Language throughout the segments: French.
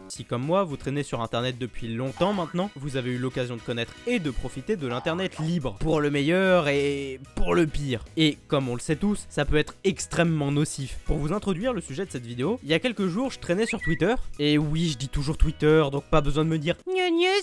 Si comme moi, vous traînez sur internet depuis longtemps maintenant, vous avez eu l'occasion de connaître et de profiter de l'internet libre, pour le meilleur et pour le pire. Et comme on le sait tous, ça peut être extrêmement nocif. Pour vous introduire le sujet de cette vidéo, il y a quelques jours, je traînais sur Twitter, et oui, je dis toujours Twitter, donc pas besoin de me dire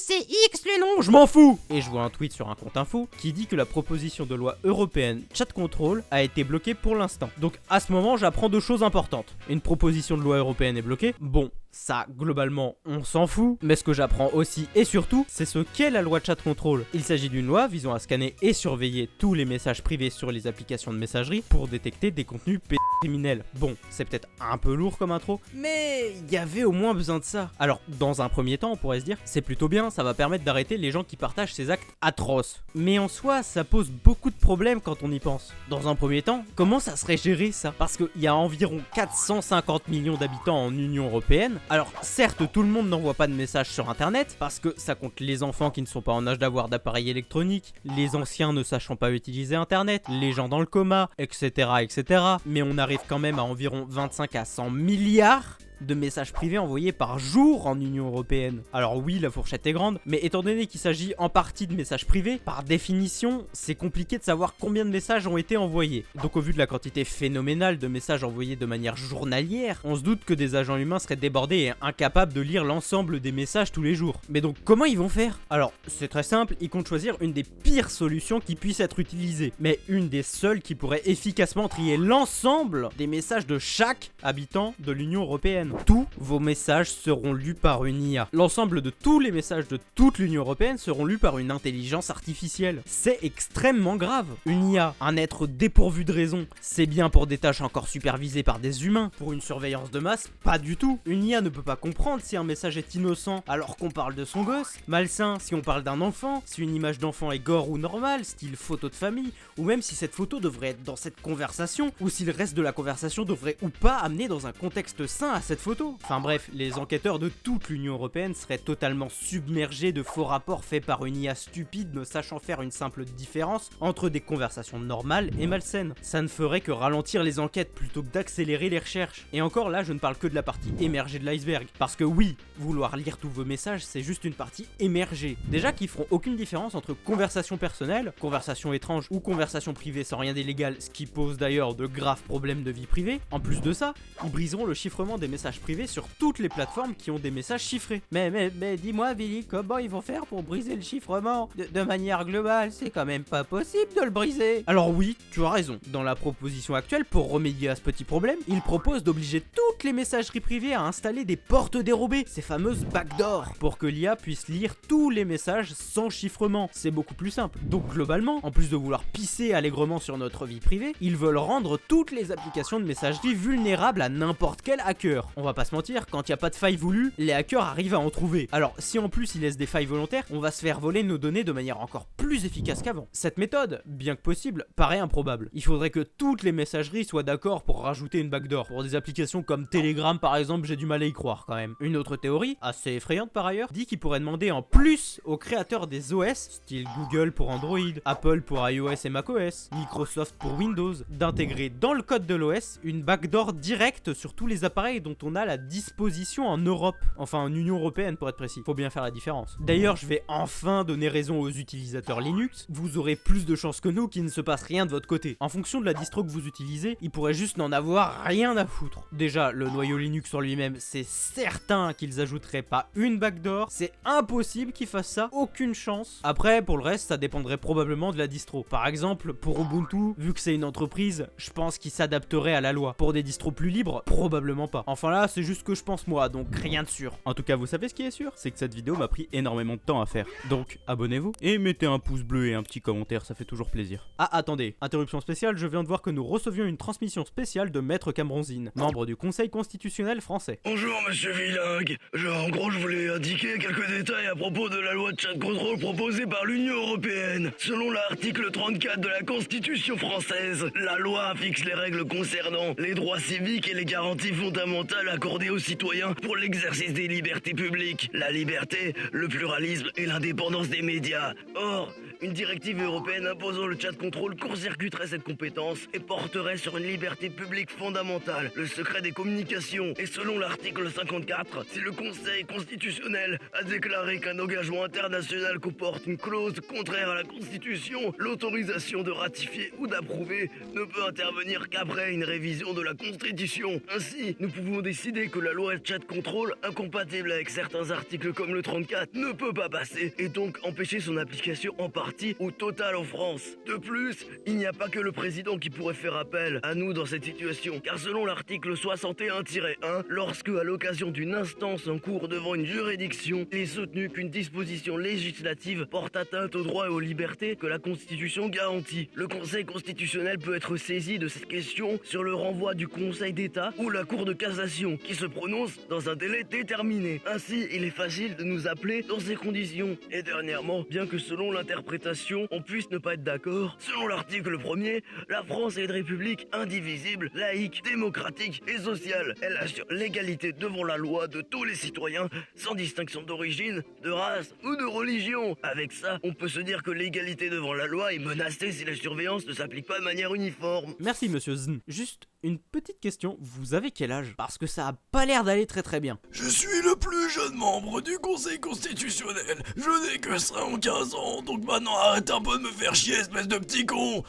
c'est X le nom, je m'en fous. Et je vois un tweet sur un compte info qui dit que la proposition de loi européenne Chat Control a été bloquée pour l'instant. Donc à ce moment, j'apprends deux choses importantes. Une proposition de loi européenne est bloquée, bon, ça, globalement, on s'en fout. Mais ce que j'apprends aussi et surtout, c'est ce qu'est la loi Chat Control. Il s'agit d'une loi visant à scanner et surveiller tous les messages privés sur les applications de messagerie pour détecter des contenus criminels. Bon, c'est peut-être un peu lourd comme intro, mais il y avait au moins besoin de ça. Alors, dans un premier temps, on pourrait se dire, c'est plutôt bien, ça va permettre d'arrêter les gens qui partagent ces actes atroces. Mais en soi, ça pose beaucoup de problèmes quand on y pense. Dans un premier temps, comment ça serait géré ça? Parce qu'il y a environ 450 millions d'habitants en Union Européenne. Alors certes, tout le monde n'envoie pas de messages sur internet, parce que ça compte les enfants qui ne sont pas en âge d'avoir d'appareil électronique, les anciens ne sachant pas utiliser internet, les gens dans le coma, etc. etc. Mais on arrive quand même à environ 25 à 100 milliards de messages privés envoyés par jour en Union Européenne. Alors oui, la fourchette est grande, mais étant donné qu'il s'agit en partie de messages privés, par définition, c'est compliqué de savoir combien de messages ont été envoyés. Donc au vu de la quantité phénoménale de messages envoyés de manière journalière, on se doute que des agents humains seraient débordés et incapables de lire l'ensemble des messages tous les jours. Mais donc comment ils vont faire? Alors, c'est très simple, ils comptent choisir une des pires solutions qui puisse être utilisée, mais une des seules qui pourrait efficacement trier l'ensemble des messages de chaque habitant de l'Union Européenne. Tous vos messages seront lus par une IA. L'ensemble de tous les messages de toute l'Union Européenne seront lus par une intelligence artificielle. C'est extrêmement grave. Une IA, un être dépourvu de raison, c'est bien pour des tâches encore supervisées par des humains. Pour une surveillance de masse, pas du tout. Une IA ne peut pas comprendre si un message est innocent alors qu'on parle de son gosse, malsain si on parle d'un enfant, si une image d'enfant est gore ou normale, style photo de famille, ou même si cette photo devrait être dans cette conversation, ou si le reste de la conversation devrait ou pas amener dans un contexte sain à cette photo. Enfin bref, les enquêteurs de toute l'Union Européenne seraient totalement submergés de faux rapports faits par une IA stupide ne sachant faire une simple différence entre des conversations normales et malsaines. Ça ne ferait que ralentir les enquêtes plutôt que d'accélérer les recherches. Et encore là, je ne parle que de la partie émergée de l'iceberg. Parce que oui, vouloir lire tous vos messages, c'est juste une partie émergée. Déjà qu'ils feront aucune différence entre conversation personnelle, conversation étrange ou conversation privée sans rien d'illégal, ce qui pose d'ailleurs de graves problèmes de vie privée. En plus de ça, ils briseront le chiffrement des messages privés sur toutes les plateformes qui ont des messages chiffrés. Mais dis-moi Billy, comment ils vont faire pour briser le chiffrement de manière globale? C'est quand même pas possible de le briser. Alors oui, tu as raison. Dans la proposition actuelle, pour remédier à ce petit problème, ils proposent d'obliger toutes les messageries privées à installer des portes dérobées, ces fameuses backdoors, pour que l'IA puisse lire tous les messages sans chiffrement. C'est beaucoup plus simple. Donc globalement, en plus de vouloir pisser allègrement sur notre vie privée, ils veulent rendre toutes les applications de messagerie vulnérables à n'importe quel hacker. On va pas se mentir, quand il n'y a pas de faille voulue, les hackers arrivent à en trouver. Alors si en plus ils laissent des failles volontaires, on va se faire voler nos données de manière encore plus efficace qu'avant. Cette méthode, bien que possible, paraît improbable. Il faudrait que toutes les messageries soient d'accord pour rajouter une backdoor. Pour des applications comme Telegram par exemple, j'ai du mal à y croire quand même. Une autre théorie, assez effrayante par ailleurs, dit qu'ils pourraient demander en plus aux créateurs des OS, style Google pour Android, Apple pour iOS et macOS, Microsoft pour Windows, d'intégrer dans le code de l'OS une backdoor directe sur tous les appareils dont on a la disposition en Europe, enfin en Union Européenne pour être précis, faut bien faire la différence. D'ailleurs, je vais enfin donner raison aux utilisateurs Linux, vous aurez plus de chances que nous qu'il ne se passe rien de votre côté. En fonction de la distro que vous utilisez, il pourrait juste n'en avoir rien à foutre. Déjà, le noyau Linux en lui-même, c'est certain qu'ils ajouteraient pas une backdoor, c'est impossible qu'ils fassent ça, aucune chance. Après, pour le reste, ça dépendrait probablement de la distro. Par exemple, pour Ubuntu, vu que c'est une entreprise, je pense qu'ils s'adapteraient à la loi. Pour des distros plus libres, probablement pas. Enfin là, c'est juste ce que je pense moi, donc rien de sûr. En tout cas, vous savez ce qui est sûr, c'est que cette vidéo m'a pris énormément de temps à faire. Donc, abonnez-vous et mettez un pouce bleu et un petit commentaire, ça fait toujours plaisir. Ah, attendez, interruption spéciale, je viens de voir que nous recevions une transmission spéciale de Maître Cambronzine, membre du Conseil constitutionnel français. Bonjour monsieur Villingue, en gros je voulais indiquer quelques détails à propos de la loi de chat control proposée par l'Union Européenne. Selon l'article 34 de la Constitution française, la loi fixe les règles concernant les droits civiques et les garanties fondamentales accordées aux citoyens pour l'exercice des libertés publiques, la liberté, le pluralisme et l'indépendance des médias. Or, Une directive européenne imposant le chat contrôle court-circuiterait cette compétence et porterait sur une liberté publique fondamentale, le secret des communications. Et selon l'article 54, si le Conseil constitutionnel a déclaré qu'un engagement international comporte une clause contraire à la Constitution, l'autorisation de ratifier ou d'approuver ne peut intervenir qu'après une révision de la Constitution. Ainsi, nous pouvons décider que la loi chat contrôle, incompatible avec certains articles comme le 34, ne peut pas passer et donc empêcher son application en partie ou totale en France. De plus, il n'y a pas que le président qui pourrait faire appel à nous dans cette situation, car selon l'article 61-1, lorsque à l'occasion d'une instance en cours devant une juridiction, il est soutenu qu'une disposition législative porte atteinte aux droits et aux libertés que la Constitution garantit, le Conseil constitutionnel peut être saisi de cette question sur le renvoi du Conseil d'État ou la Cour de cassation, qui se prononce dans un délai déterminé. Ainsi, il est facile de nous appeler dans ces conditions. Et dernièrement, bien que selon l'interprétation, on puisse ne pas être d'accord, selon l'article 1er, la France est une république indivisible, laïque, démocratique et sociale. Elle assure l'égalité devant la loi de tous les citoyens, sans distinction d'origine, de race ou de religion. Avec ça, on peut se dire que l'égalité devant la loi est menacée si la surveillance ne s'applique pas de manière uniforme. Merci monsieur Zn. Juste une petite question, vous avez quel âge? Parce que ça a pas l'air d'aller très bien. Je suis le plus jeune membre du Conseil constitutionnel. Je n'ai que 15 ans, donc maintenant arrête un peu de me faire chier, espèce de petit con.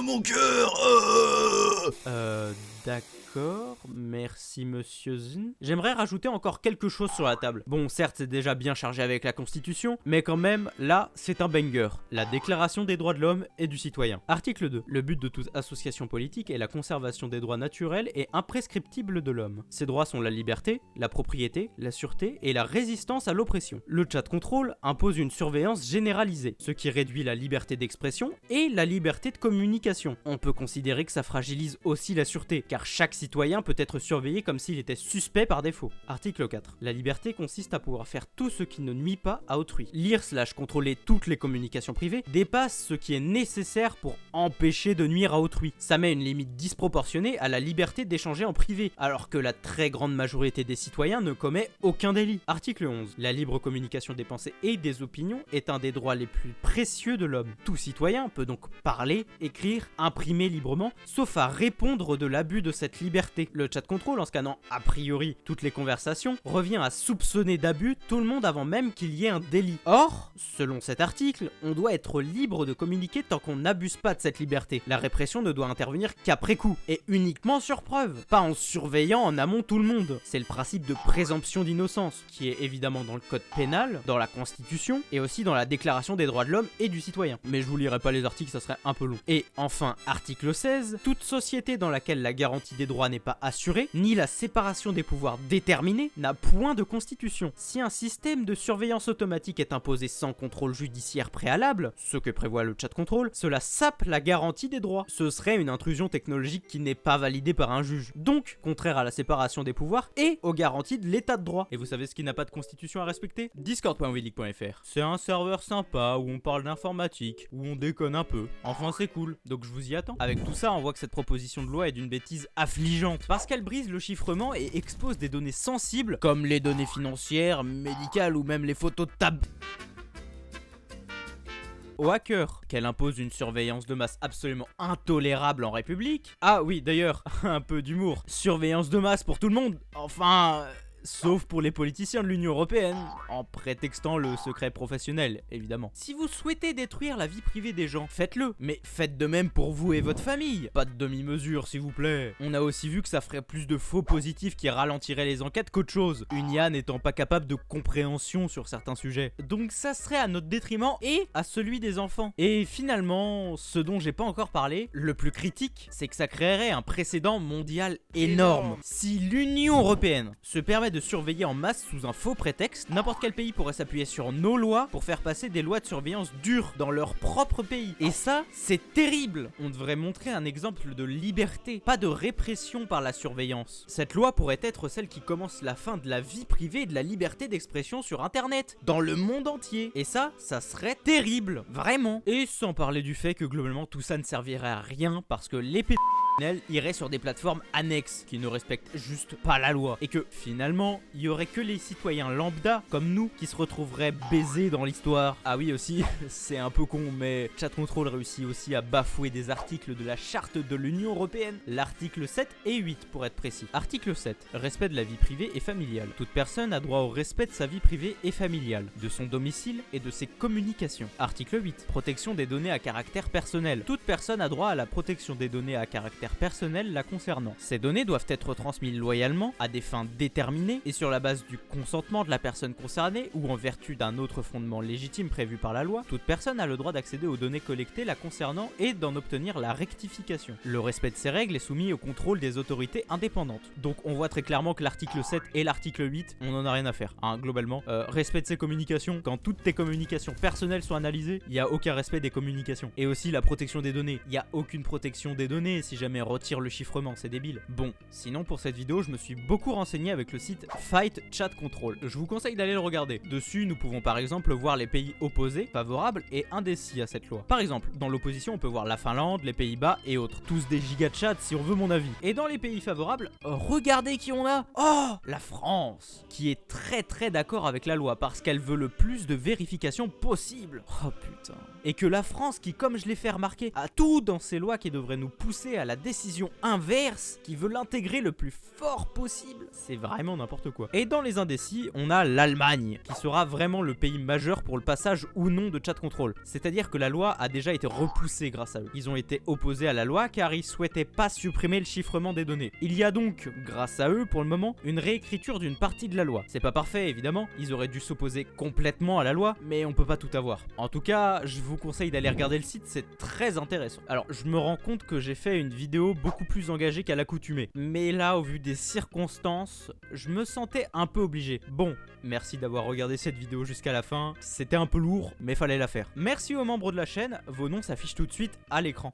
Mon cœur. D'accord, merci monsieur Zn. J'aimerais rajouter encore quelque chose sur la table. Bon, certes, c'est déjà bien chargé avec la Constitution, mais quand même, là, c'est un banger. La Déclaration des droits de l'homme et du citoyen. Article 2. Le but de toute association politique est la conservation des droits naturels et imprescriptibles de l'homme. Ces droits sont la liberté, la propriété, la sûreté et la résistance à l'oppression. Le chat contrôle impose une surveillance généralisée, ce qui réduit la liberté d'expression et la liberté de communication. On peut considérer que ça fragilise aussi la sûreté, car chaque citoyen peut être surveillé comme s'il était suspect par défaut. Article 4. La liberté consiste à pouvoir faire tout ce qui ne nuit pas à autrui. Lire/contrôler toutes les communications privées dépasse ce qui est nécessaire pour empêcher de nuire à autrui. Ça met une limite disproportionnée à la liberté d'échanger en privé, alors que la très grande majorité des citoyens ne commet aucun délit. Article 11. La libre communication des pensées et des opinions est un des droits les plus précieux de l'homme. Tout citoyen peut donc parler, écrire, imprimer librement, sauf à répondre de l'abus de cette liberté. Le chat contrôle, en scannant a priori toutes les conversations, revient à soupçonner d'abus tout le monde avant même qu'il y ait un délit. Or, selon cet article, on doit être libre de communiquer tant qu'on n'abuse pas de cette liberté. La répression ne doit intervenir qu'après coup, et uniquement sur preuve, pas en surveillant en amont tout le monde. C'est le principe de présomption d'innocence, qui est évidemment dans le code pénal, dans la Constitution, et aussi dans la Déclaration des droits de l'homme et du citoyen. Mais je vous lirai pas les articles, ça serait un peu long. Et enfin, article 16, toute société dans laquelle la garantie des droits n'est pas assurée, ni la séparation des pouvoirs déterminée, n'a point de constitution. Si un système de surveillance automatique est imposé sans contrôle judiciaire préalable, ce que prévoit le chat contrôle, cela sape la garantie des droits. Ce serait une intrusion technologique qui n'est pas validée par un juge, donc contraire à la séparation des pouvoirs et aux garanties de l'état de droit. Et vous savez ce qui n'a pas de constitution à respecter? Discord.welik.fr. C'est un serveur sympa où on parle d'informatique, où on déconne un peu. Enfin c'est cool, donc je vous y attends. Avec tout ça, on voit que cette proposition de loi est d'une bêtise affligeante, parce qu'elle brise le chiffrement et expose des données sensibles, comme les données financières, médicales ou même les photos de table aux hackers, qu'elle impose une surveillance de masse absolument intolérable en République. Ah oui, d'ailleurs, un peu d'humour. Surveillance de masse pour tout le monde, enfin... sauf pour les politiciens de l'Union Européenne, en prétextant le secret professionnel, évidemment. Si vous souhaitez détruire la vie privée des gens, faites-le, mais faites de même pour vous et votre famille. Pas de demi-mesure, s'il vous plaît. On a aussi vu que ça ferait plus de faux positifs qui ralentiraient les enquêtes qu'autre chose, une IA n'étant pas capable de compréhension sur certains sujets. Donc ça serait à notre détriment et à celui des enfants. Et finalement, ce dont j'ai pas encore parlé, le plus critique, c'est que ça créerait un précédent mondial énorme. Si l'Union Européenne se permet de surveiller en masse sous un faux prétexte, n'importe quel pays pourrait s'appuyer sur nos lois pour faire passer des lois de surveillance dures dans leur propre pays. Et ça, c'est terrible. On devrait montrer un exemple de liberté, pas de répression par la surveillance. Cette loi pourrait être celle qui commence la fin de la vie privée et de la liberté d'expression sur internet, dans le monde entier. Et ça serait terrible, vraiment. Et sans parler du fait que globalement tout ça ne servirait à rien parce que les irait sur des plateformes annexes qui ne respectent juste pas la loi et que finalement il y aurait que les citoyens lambda comme nous qui se retrouveraient baisés dans l'histoire. Ah oui aussi, c'est un peu con mais Chat Control réussit aussi à bafouer des articles de la charte de l'Union Européenne, l'article 7 et 8 pour être précis. Article 7, respect de la vie privée et familiale. Toute personne a droit au respect de sa vie privée et familiale, de son domicile et de ses communications. Article 8, protection des données à caractère personnel. Toute personne a droit à la protection des données à caractère personnel la concernant. Ces données doivent être transmises loyalement, à des fins déterminées et sur la base du consentement de la personne concernée ou en vertu d'un autre fondement légitime prévu par la loi. Toute personne a le droit d'accéder aux données collectées la concernant et d'en obtenir la rectification. Le respect de ces règles est soumis au contrôle des autorités indépendantes. Donc on voit très clairement que l'article 7 et l'article 8, on en a rien à faire, hein, globalement. Respect de ses communications, quand toutes tes communications personnelles sont analysées, il n'y a aucun respect des communications. Et aussi la protection des données, il n'y a aucune protection des données si jamais on retire le chiffrement, c'est débile. Bon, sinon pour cette vidéo, je me suis beaucoup renseigné avec le site Fight Chat Control. Je vous conseille d'aller le regarder. Dessus, nous pouvons par exemple voir les pays opposés, favorables et indécis à cette loi. Par exemple, dans l'opposition, on peut voir la Finlande, les Pays-Bas et autres. Tous des giga chats si on veut mon avis. Et dans les pays favorables, regardez qui on a. Oh, la France, qui est très d'accord avec la loi parce qu'elle veut le plus de vérification possible. Oh putain. Et que la France qui, comme je l'ai fait remarquer, a tout dans ses lois qui devrait nous pousser à la décision inverse, qui veut l'intégrer le plus fort possible. C'est vraiment n'importe quoi. Et dans les indécis, on a l'Allemagne, qui sera vraiment le pays majeur pour le passage ou non de Chat Control. C'est-à-dire que la loi a déjà été repoussée grâce à eux. Ils ont été opposés à la loi car ils souhaitaient pas supprimer le chiffrement des données. Il y a donc, grâce à eux pour le moment, une réécriture d'une partie de la loi. C'est pas parfait évidemment, ils auraient dû s'opposer complètement à la loi, mais on peut pas tout avoir. En tout cas, je vous conseille d'aller regarder le site, c'est très intéressant. Alors, je me rends compte que j'ai fait une vidéo beaucoup plus engagée qu'à l'accoutumée. Mais là, au vu des circonstances, je me sentais un peu obligé. Bon, merci d'avoir regardé cette vidéo jusqu'à la fin. C'était un peu lourd, mais fallait la faire. Merci aux membres de la chaîne, vos noms s'affichent tout de suite à l'écran.